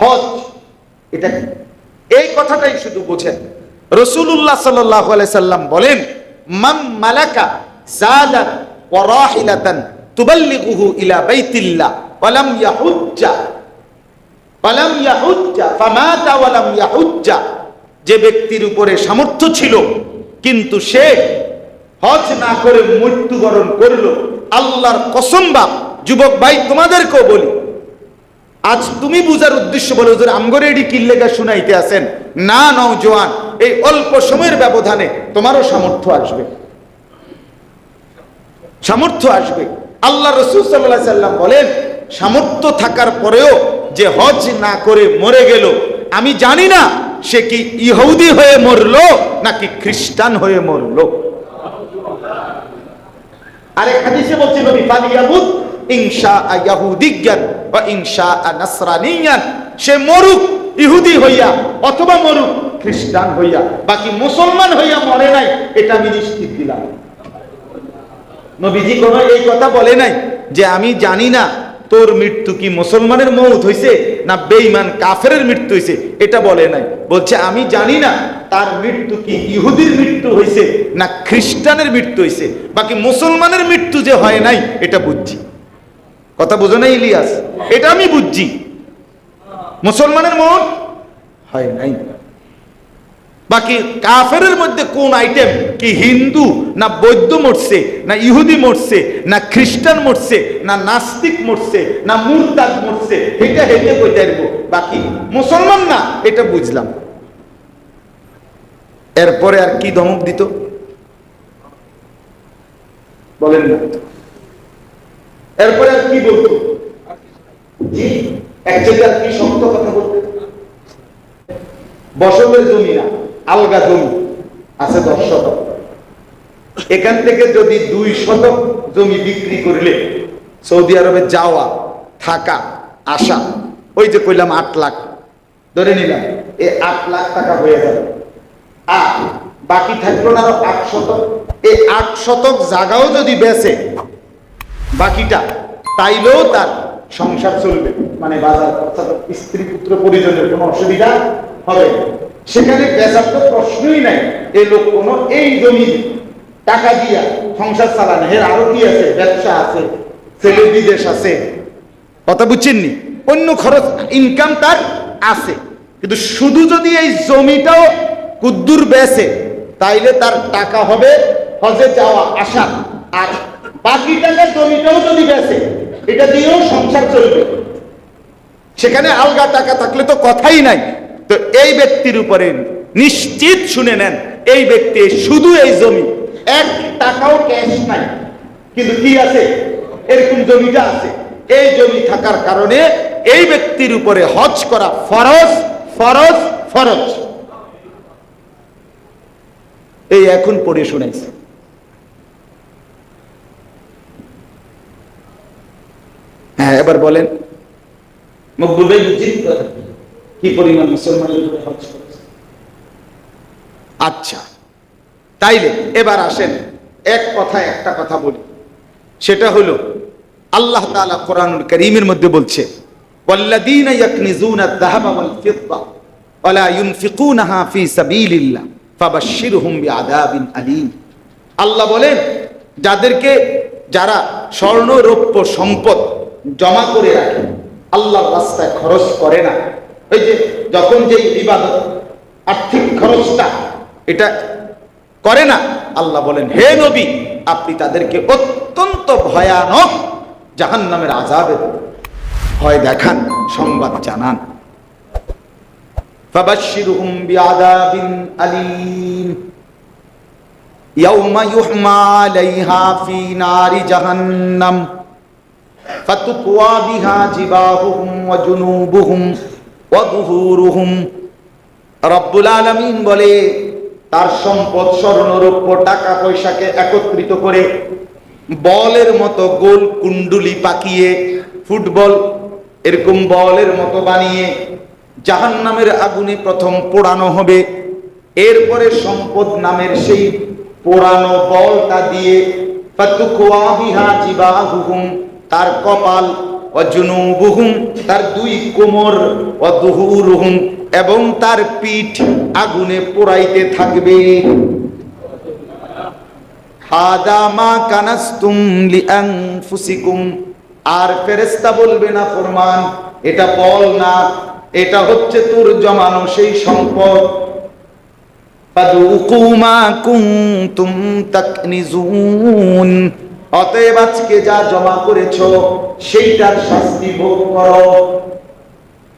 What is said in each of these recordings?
হজ এটা, এই কথাটাই শুধু বোঝেন। রাসূলুল্লাহ সাল্লাল্লাহু আলাইহি সাল্লাম বলেন, মান মালাকা যাদান ওয়া রাহিলাতান তুবাল্লিগুহু ইলা বাইতিল্লাহ ওয়া লাম ইয়াহুজ্জা ফামাতা ওয়া লাম ইয়াহুজ্জা, যে ব্যক্তির উপরে সামর্থ্য ছিল কিন্তু সে হজ না করে মৃত্যুবরণ করলো, আল্লাহর কসম বা যুবক ভাই তোমাদেরকেও বলি, আজ তুমি বুঝার উদ্দেশ্য বলে হুজুর আমগরে এডি কিল্লেগা শুনাইতে আছেন না, নওজোয়ান এই অল্প সময়ের ব্যবধানে তোমারও সামর্থ্য আসবে, সামর্থ্য আসবে। আল্লাহ রাসূল সাল্লাল্লাহু আলাইহি সাল্লাম বলেন, সামর্থ্য থাকার পরেও যে হজ না করে মরে গেল, আমি জানি না সে কি ইহুদি হয়ে মরলো নাকি খ্রিস্টান হয়ে মরলো। আরেক হাদিসে বলছে নবী, ফালিয়ামুত ইনশাআ ইয়াহুদিয়ান ওয়া ইনশাআ নাসরানিয়ান, সে মরুক ইহুদি হইয়া অথবা মরুক খ্রিস্টান হইয়া, বাকি মুসলমান হইয়া মরে নাই, এটা আমি নিশ্চিত দিলাম। নবীজি কোনো এই কথা বলে নাই যে আমি জানি না তোর মৃত্যু কি মুসলমানের মৌত হইছে না বেঈমান কাফেরের মৃত্যু হইছে, এটা বলে নাই। বলছে আমি জানি না তার মৃত্যু কি ইহুদির মৃত্যু হইছে না খ্রিস্টানের মৃত্যু হইছে, বাকি মুসলমানের মৃত্যু যে হয় নাই এটা বুঝছি। কথা বোঝো না ইলিয়াস? এটা আমি বুঝছি, মুসলমানের মৌত হয় নাই। বাকি কাফেরের মধ্যে কোন আইটেম, কি হিন্দু না বৌদ্ধ মরছে না ইহুদি মরছে না খ্রিস্টান মরছে না নাস্তিক মরছে না মুরতাদ মরছে, এটা হেঁটে কইতে পারবো, বাকি মুসলমান না এটা বুঝলাম। এরপরে আর কি ধমক দিত বলেন না? এরপরে আর কি বলতো? জি, এক জায়গায় কি শক্ত কথা বলতে, বসতের জমি না, আলগা জমি আছে 10 শতক, এখান থেকে যদি 2 শতক জমি বিক্রি করলে সৌদি আরবে যাওয়া থাকা আসা, ওই যে কইলাম 8 লাখ ধরে নিলাম, এই 8 লাখ টাকা হয়ে যাবে। আর বাকি থাকলো না আরো 8 শতক, এই 8 শতক জায়গাও যদি বেচে বাকিটা, তাইলেও তার সংসার চলবে, মানে বাজার খরচা, স্ত্রী পুত্র পরিজনের কোনো অসুবিধা হবে না। সেখানে বেচার তো প্রশ্নই নাই, এই লোক কোনো এই জমি টাকা দিয়া সংসার চালানো, এর আরো কি আছে, ব্যবসা আছে, ছেলে বিদেশ আছে, কথা বুঝছেননি, অন্য খরচ ইনকাম তার আছে। কিন্তু শুধু যদি এই জমিটাও কুদ্দুর বেচে তাইলে তার টাকা হবে হজে যাওয়া আসা, আর বাকি টাকা জমিটাও যদি বেচে এটা দিয়েও সংসার চলবে। সেখানে আলগা টাকা থাকলে তো কথাই নাই। তো এই ব্যক্তির উপরে নিশ্চিত শুনে নেন, এই ব্যক্তি শুধু এই জমি, 1 টাকাও ক্যাশ নাই, কিন্তু কি আছে, এরকম জমিটা আছে। এই জমি থাকার কারণে এই ব্যক্তির উপরে হজ করা ফরজ ফরজ ফরজ। এই এখন পড়ে শুনাইছে। হ্যাঁ, এবার বলেন মকবুল ভাই, কি পরিমাণ মুসলমানের উপরে হজ করেছে? আচ্ছা, তাইলে এবার আসেন এক কথায় একটা কথা বলি, সেটা হলো আল্লাহ তাআলা কোরআনুল কারীমের মধ্যে বলছে, ওয়াল্লাযীনা ইয়াকনিজুনা আয-যাহাবা ওয়াল ফিদ্দা ওয়া লা ইউনফিকুনাহা ফী সাবিলিল্লাহ ফাবাশশিরহুম বিআযাবিন আলীম। আল্লাহ বলেন, যারা স্বর্ণ রৌপ্য সম্পদ জমা করে রাখে, আল্লাহর রাস্তায় খরচ করে না, ওই যে যখন যে ইবাদত আর্থিক খরচটা এটা করে না, আল্লাহ বলেন হে নবী আপনি তাদেরকে অত্যন্ত ভয়ানক জাহান্নামের আযাবের ভয় দেখান, সংবাদ জানান। ফাবাশশিরহুম বিআযাবিন আলীম ইয়াওমা ইউহমা আলাইহা ফী নারি জাহান্নাম ফাতুকওয়া বিহা জিবাহুহুম ওয়া জুনুবুহুম ওয়া যুহুরুহুম। রব্বুল আলামিন বলে, তার সম্পদ স্বর্ণ রৌপ্য টাকা পয়সাকে একত্রিত করে বলের মতো গোল কুণ্ডুলি পাকিয়ে, ফুটবল এরকম বলের মতো বানিয়ে জাহান্নামের আগুনে প্রথম পোড়ানো হবে। এরপরে সম্পদ নামের সেই পোড়ানো বলটা দিয়ে ফাতুকওয়া বিহা জিবাহুহুম, তার কপাল ওয়া জুনুবুহুম, তার দুই কোমর, ওয়া দুহুরুহুম, এবং তার পিঠ আগুনে পোড়াইতে থাকবে। হাদা মা কানাস্তুম লিআনফুসিকুম, আর ফেরেশতা বলবে না ফরমান, এটা বল না, এটা হচ্ছে তোর জমানো সেই সম্পদ। ফাযুকু মা কুনতুম তাকনিজুন, অতএব আজকে যা জমা করেছো সেইটার শাস্তি ভোগ করো।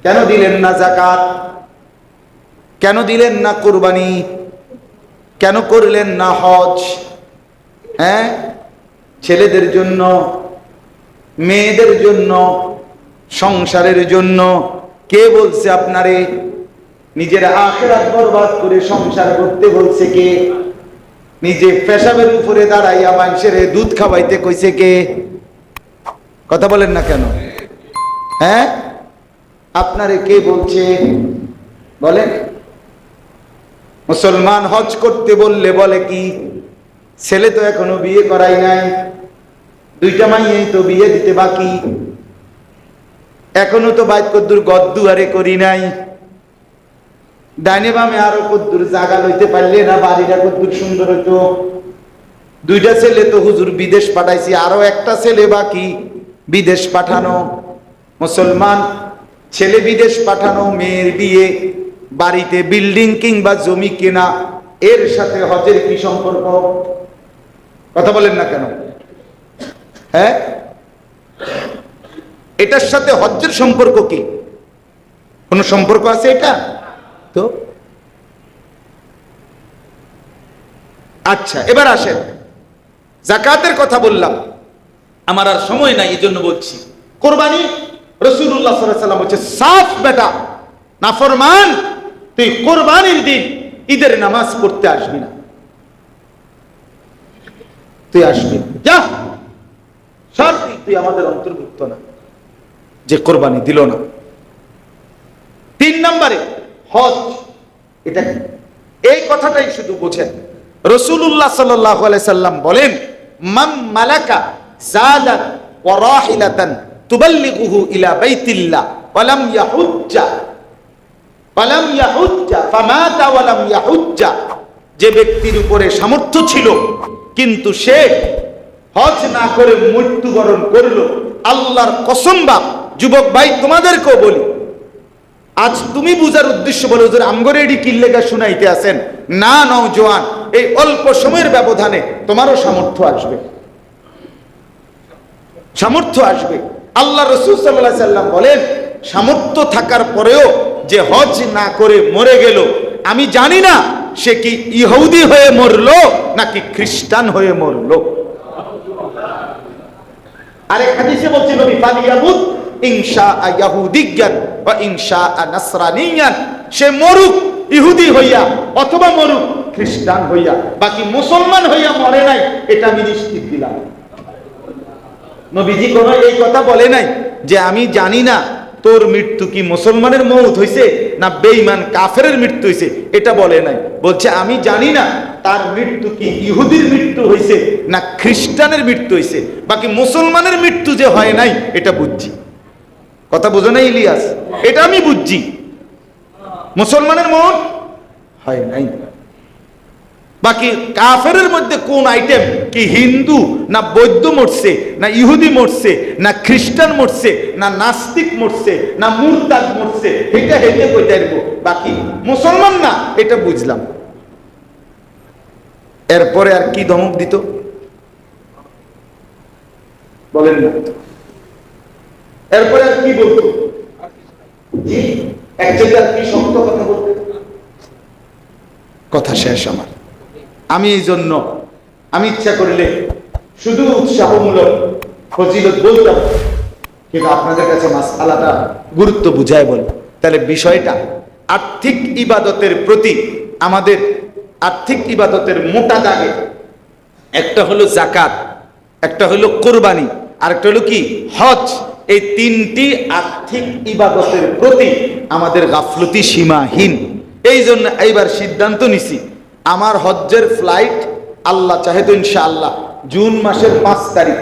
কেন দিলেন না যাকাত? কেন দিলেন না কুরবানি? কেন করলেন না হজ? হ্যাঁ, ছেলেদের জন্য, মেয়েদের জন্য, সংসারের জন্য। কে বলছে আপনারে নিজের আখিরাত বরবাদ করে সংসার করতে বলছে? কে? নিজে পেশাবের উপরে দাঁড়াইয়া মানুষের দুধ খাওয়াইতে কইছে কে? কথা বলেন না কেন? হ্যাঁ, আপনারে কে বলছে বলেন? মুসলমান হজ করতে বললে বলে কি, ছেলে তো এখনো বিয়ে করাই নাই, দুইটা মাইয়েই তো বিয়ে দিতে বাকি, এখনো তো বাইত কদ্দুর গদ্দুয়ারে করি নাই, ডাইনে বামে আরো কদ্দুর জায়গা লইতে পারলে না, বাড়িটা কদ্দুর সুন্দর হইতো, দুইটা ছেলে তো হুজুর বিদেশ পাঠাইছি, আরো একটা ছেলে বাকি বিদেশ পাঠানো। মুসলমান ছেলে বিদেশ পাঠানো, মেয়ের বিয়ে, বাড়িতে বিল্ডিং কিংবা জমি কেনা, এর সাথে হজের কি সম্পর্ক? কথা বলেন না কেন? হ্যাঁ, এটার সাথে হজ্জের সম্পর্ক কি? কোন সম্পর্ক আছে এটা? তো আচ্ছা, এবার আসেন, যাকাতের কথা বললাম, আমার আর সময় নাই এই জন্য বলছি। কোরবানি, রাসূলুল্লাহ সাল্লাল্লাহু আলাইহি ওয়াসাল্লাম বলছে, সাফ বেটা নাফরমান, তুই কোরবানির দিন ঈদের নামাজ পড়তে আসবি না, তুই আসবি যা, সব তুই আমাদের অন্তর্ভুক্ত না, যে কোরবানি দিল না। 3 নম্বরে হজ, এটা এই কথাটাই শুধু বোঝেন। রাসূলুল্লাহ সাল্লাল্লাহু আলাইহি সাল্লাম বলেন, মান মালাকা যাদান ওয়া রাহিলাতান তুবাল্লিগুহু ইলা বাইতিল্লাহ ওয়া লাম ইয়াহুজ্জা ফামাতা ওয়া লাম ইয়াহুজ্জা, যে ব্যক্তির উপরে সামর্থ্য ছিল কিন্তু সে হজ না করে মৃত্যুবরণ করলো, আল্লাহর কসম বাপ, যুবক ভাই তোমাদেরকেও বলি, আজ তুমি বুঝার উদ্দেশ্য বলে হুজুর আমগরে এডি কিল্লেগা শুনাইতে আছেন না, নওজোয়ান, এই অল্প সময়ের ব্যবধানে তোমারও সামর্থ্য আসবে, সামর্থ্য আসবে। আল্লাহ রাসূল সাল্লাল্লাহু আলাইহি সাল্লাম বলেন, সামর্থ্য থাকার পরেও যে হজ না করে মরে গেল, আমি জানি না সে কি ইহুদি হয়ে মরলো নাকি খ্রিস্টান হয়ে মরলো। আরেক হাদিসে বলছে নবী, ফালিয়ামুত ইনশাআ ইয়াহুদিয়ান ওয়া ইনশাআ নাসরানিয়ান, সে মরুক ইহুদি হইয়া অথবা মরুক খ্রিস্টান হইয়া, বাকি মুসলমান হইয়া মরে নাই, এটা আমি নিশ্চিত দিলাম। নবীজি কোনো এই কথা বলে নাই যে আমি জানি না তোর মৃত্যু কি মুসলমানের মৌত হইছে না বেঈমান কাফেরের মৃত্যু হইছে, এটা বলে নাই। বলছে আমি জানি না তার মৃত্যু কি ইহুদির মৃত্যু হইছে না খ্রিস্টানের মৃত্যু হইছে, বাকি মুসলমানের মৃত্যু যে হয় নাই এটা বুঝছি। কথা বোঝো না ইলিয়াস? এটা আমি বুঝছি, মুসলমানের মৌত হয় নাই। বাকি কাফেরের মধ্যে কোন আইটেম, কি হিন্দু না বৌদ্ধ মরছে না ইহুদি মরছে না খ্রিস্টান মরছে না নাস্তিক মরছে না মুরতাদ মরছে, এটা হেঁটে কইতে পারবো, বাকি মুসলমান না এটা বুঝলাম। এরপরে আর কি ধমক দিত বলেন না? এরপরে আর কি বলতো? জি, একচেটিয়া আর কি শক্ত কথা বলতে? কথা শেষ আমার। আমি এই জন্য আমি ইচ্ছা করলে শুধু উৎসাহমূলক ফজিলত বলতাম, কিন্তু আপনাদের কাছে মাসআলাটা গুরুত্ব বুঝায় বল। তাহলে বিষয়টা আর্থিক ইবাদতের প্রতি আমাদের আর্থিক ইবাদতের মোটা দাগে একটা হলো যাকাত, একটা হলো কোরবানি, আর একটা হলো কি হজ। এই 3টি আর্থিক ইবাদতের প্রতি আমাদের গাফলতি সীমাহীন। এই জন্য এইবার সিদ্ধান্ত নিছি, আমার হজ্জের ফ্লাইট আল্লাহ চাহে তো ইনশাআল্লাহ জুন মাসের 5 তারিখ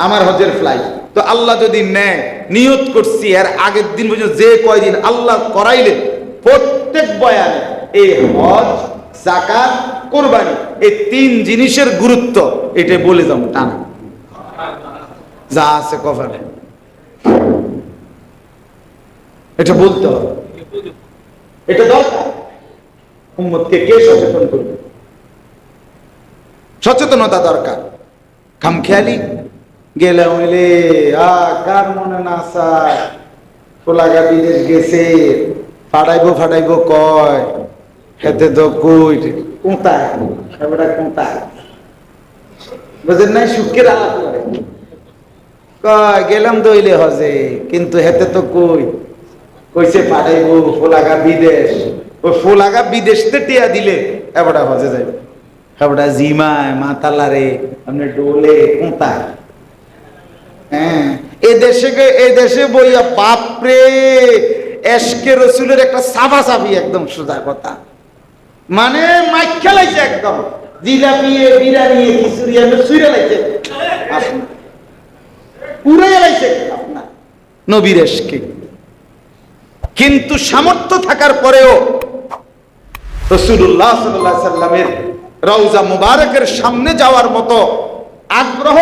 আমার হজ্জের ফ্লাইট। তো আল্লাহ যদি নেয়, নিয়ত করছি এর আগের দিন পর্যন্ত যে কয়দিন আল্লাহ করাইলে প্রত্যেক বয়ানে এই হজ, যাকাত, কোরবানি এই তিন জিনিসের গুরুত্ব এটা বলে যাবো টানা যা আছে কপালে, এটা বলতে হবে, এটা দরকার। উম্মতকে কে সচেতন করবে? সচেতনতা দরকার। খামখেয়ালি গেলে হইলে কার মনে না চায় পোলাগা বিদেশ গেছে, ফাটাইবো কয়, খেতে তো কই কোথায় কোথায় বুঝেন নাই, সুখের আলাপ করে কয় গেলাম দইলে হজে, কিন্তু হেতে তো কই কইছে পাঠাইবো ফোলাগা বিদেশ। ওই ফোলাগা বিদেশ টিয়া দিলে এবারটা হজে যাইবে, এবারটা জিমায় মাতালারে আপনি ডোলে কোথায়। হ্যাঁ, এ দেশে বইয়া বাপরে এশকে রসুলের একটা সাফাসাফি, একদম সোজা কথা, মানে মাইক খেলাইছে একদম, জিলাপি বিরিয়ানি খিচুড়ি সুইরা লাইছে, পুরে লাইছে আপনার নবীর এশকে। কিন্তু সামর্থ্য থাকার পরেও রাসূলুল্লাহ সাল্লাল্লাহু আলাইহি সাল্লামের রওজা মুবারকের সামনে যাওয়ার মতো আগ্রহ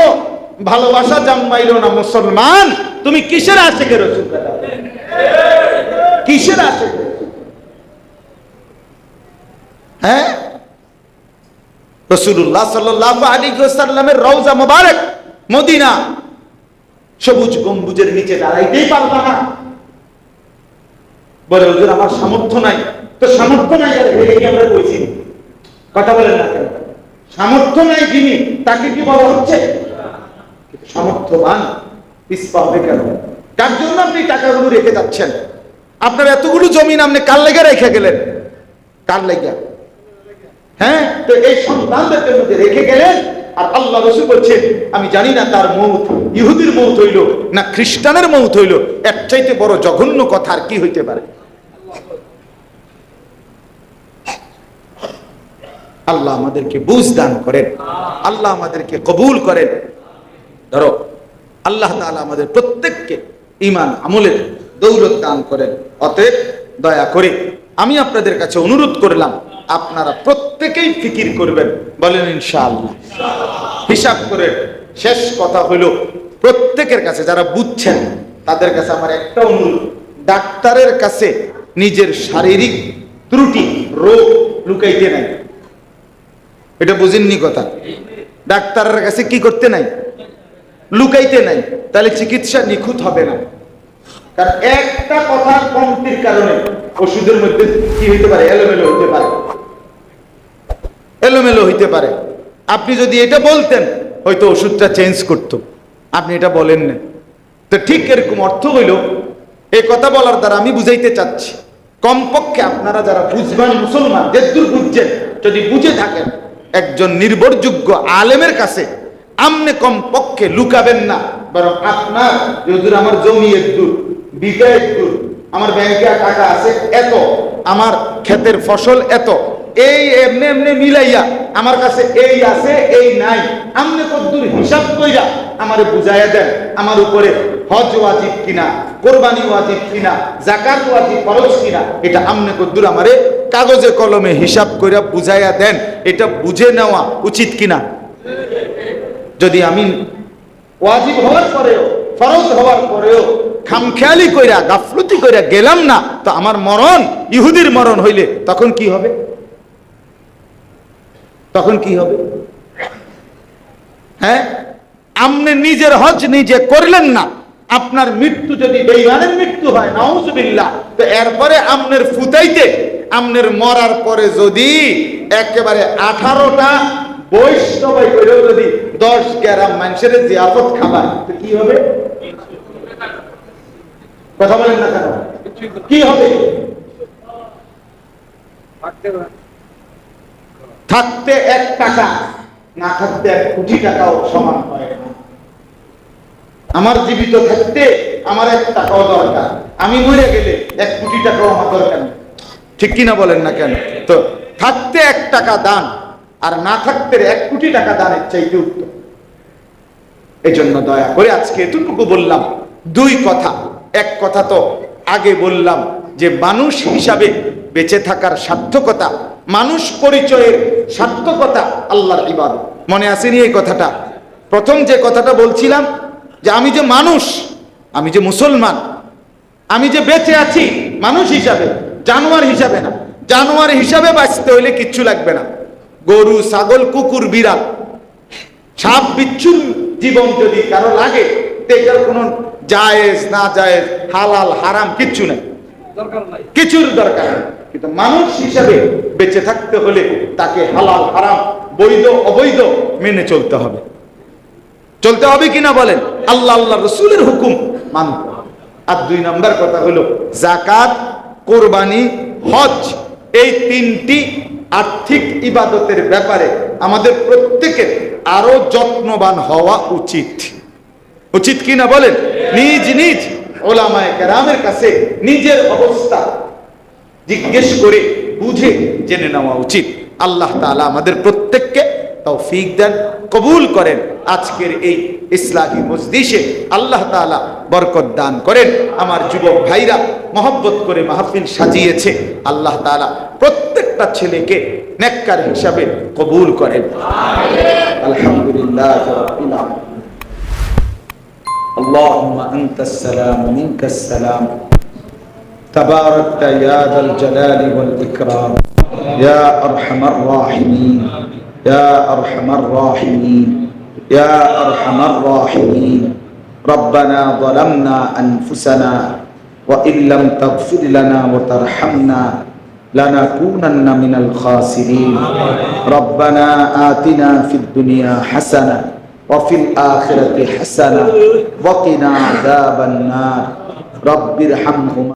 ভালোবাসা জন্মাইল না মুসলমান। তুমি কিসের আশিকে রাসূল, কিসের আশিকে? হ্যাঁ, রাসূলুল্লাহ সাল্লাল্লাহু আলাইহি ওয়াসাল্লামের রওজা মুবারক মদিনা, সবুজ গম্বুজের নিচে দাঁড়াইতেই পারবা না। বলে হুজুর আমার সামর্থ্য নাই। তো সামর্থ্য নাই আর হেরে কি আমরা কইছি? কথা বলেন না কেন? সামর্থ্য নাই যিনি, তাকে কি বলা হচ্ছে? সামর্থ্যবান পিছপা হবে কেন? তার জন্য আপনি টাকাগুলো রেখে যাচ্ছেন। আপনার এতগুলো জমিন আপনি কার লেগে রেখে গেলেন? কার লেগে? হ্যাঁ, তো এই সন্তানদেরকে মধ্যে রেখে গেলেন। আর আল্লাহ রাসূল বলছেন আমি জানি না তার মউত ইহুদির মউত হইল না খ্রিস্টানের মউত হইল, এর চাইতে বড় জঘন্য কথা আর কি হইতে পারে? আল্লাহ আমাদেরকে বুঝ দান করেন, আল্লাহ আমাদেরকে কবুল করেন। ধরো আল্লাহ তাআলা আমাদের প্রত্যেককে ঈমান আমলের দৌলত দান করেন। অতএব দয়া করে আমি আপনাদের কাছে অনুরোধ করলাম, আপনারা প্রত্যেকেই ফিকির করবেন, বলেন ইনশাআল্লাহ। হিসাব করে শেষ কথা হলো, প্রত্যেকের কাছে যারা বুঝছেন তাদের কাছে আমার একটা অনুরোধ, ডাক্তারের কাছে নিজের শারীরিক ত্রুটি রোগ লুকাইতে নাই। এটা বুঝেননি কথা? ডাক্তারের কাছে কি করতে নাই? লুকাইতে নাই। তাহলে চিকিৎসা নিখুঁত হবে না। কারণ একটা কথার কমতির কারণে ওষুধের মধ্যে কি হইতে পারে? এলোমেলো হইতে পারে, এলোমেলো হইতে পারে। আপনি যদি এটা বলতেন হয়তো ওষুধটা চেঞ্জ করতো, আপনি এটা বলেন না। তো ঠিক এরকম অর্থ হইল, এই কথা বলার দ্বারা আমি বুঝাইতে চাচ্ছি, কমপক্ষে আপনারা যারা বুঝবেন মুসলমান, যেদূর বুঝছেন, যদি বুঝে থাকেন একজন নির্ভরযোগ্য আলেমের কাছে আমনে কমপক্ষে লুকাবেন না, বরং আপনার হুজুর আমার জমি একদূর, বিঘা একদূর, আমার ব্যাংকে টাকা আছে এত, আমার ক্ষেতের ফসল এত, এই এমনি এমনি মিলাইয়া আমার কাছে এই আছে এই নাই, আমনে কদ্দুর হিসাব কইরা আমারে বুঝাইয়া দেন আমার উপরে হজ ওয়াজিব কিনা, কোরবানি ওয়াজিব কিনা, যাকাত ওয়াজিব ফরজ কিনা, এটা আমনে কদ্দুর আমারে কাগজে কলমে হিসাব কইরা বুঝাইয়া দেন। এটা বুঝে নেওয়া উচিত কিনা? যদি আমি ওয়াজিব হওয়ার পরেও, ফরজ হওয়ার পরেও খামখেয়ালি কইরা গাফলতি কইরা গেলাম না, তো আমার মরণ ইহুদির মরণ হইলে তখন কি হবে? তখন কি হবে? হ্যাঁ, আপনি নিজের হজ নিজে করলেন না, আপনার মৃত্যু যদি বেঈমানের মৃত্যু হয় নাউজুবিল্লাহ, তো এরপরে আপনার ফুতাইতে, আপনার মরার পরে যদি একেবারে 18টা বৈষ্ণবাই করেও যদি 10 গ্রাম মানুষের জিয়াফত খাবার, তো কি হবে? কথা বলেন না কেন? কি হবে? থাকতে 1 টাকা, না থাকতে 1 কোটি টাকাও সমান হয় না। আমার জীবিত থাকতে আমার 1 টাকাও দরকার, আমি মরে গেলে 1 কোটি টাকাও আমার দরকার নেই। ঠিক কিনা বলেন না কেন? তো থাকতে 1 টাকা দান আর না থাকতে 1 কোটি টাকা দানের চাইতে উত্তম। এজন্য দয়া করে আজকে এতটুকু বললাম, দুই কথা। এক কথা তো আগে বললাম যে মানুষ হিসাবে বেঁচে থাকার সার্থকতা, মানুষ পরিচয়ের সার্থকতা আল্লাহর ইবাদত। মনে আসেনি এই কথাটা? প্রথম যে কথাটা বলছিলাম যে আমি যে মানুষ, আমি যে মুসলমান, আমি যে বেঁচে আছি মানুষ হিসাবে, জানোয়ার হিসাবে না। জানোয়ার হিসাবে বাঁচতে হইলে কিচ্ছু লাগবে না। গরু, ছাগল, কুকুর, বিড়াল, সাপ বিচ্ছুর জীবন যদি কারো লাগে, এটার কোনো জায়েজ না জায়েজ, হালাল হারাম কিচ্ছু নাই, কিছুর দরকার নেই। কিন্তু মানুষ হিসাবে বেঁচে থাকতে হলে তাকে হালাল হারাম, বৈধ অবৈধ মেনে চলতে হবে। চলতে হবে কিনা বলেন? আল্লাহ আল্লাহ রসুলের হুকুম মানতে হবে। আর দুই নম্বর কথা হলো যাকাত, কোরবানি, হজ, এই তিনটি আর্থিক ইবাদতের ব্যাপারে আমাদের প্রত্যেকের আরো যত্নবান হওয়া উচিত। উচিত কিনা বলেন? নিজ নিজ ওলামায়ে কেরামের কাছে নিজের অবস্থা জিজ্ঞেস করে বুঝে জেনে নেওয়া উচিত। আল্লাহ তাআলা আমাদের প্রত্যেককে তৌফিক দেন, কবুল করেন। আজকের এই ইসলামী মজলিসে আল্লাহ তাআলা বরকত দান করেন। আমার যুবক ভাইরা মহব্বত করে মাহফিল সাজিয়েছে, আল্লাহ তাআলা প্রত্যেকটা ছেলেকে নেককার হিসাবে কবুল করেন। আলহামদুলিল্লাহ রাব্বিল আলামিন। اللهم أنت السلام منك السلام تباركت يا ذا الجلال والإكرام يا أرحم الراحمين يا أرحم الراحمين يا أرحم الراحمين ربنا ظلمنا أنفسنا وإن لم تغفر لنا وترحمنا لنكونن من الخاسرين ربنا آتنا في الدنيا حسنة وفي الآخرة حسنة وقنا عذاب النار رب ارحمهما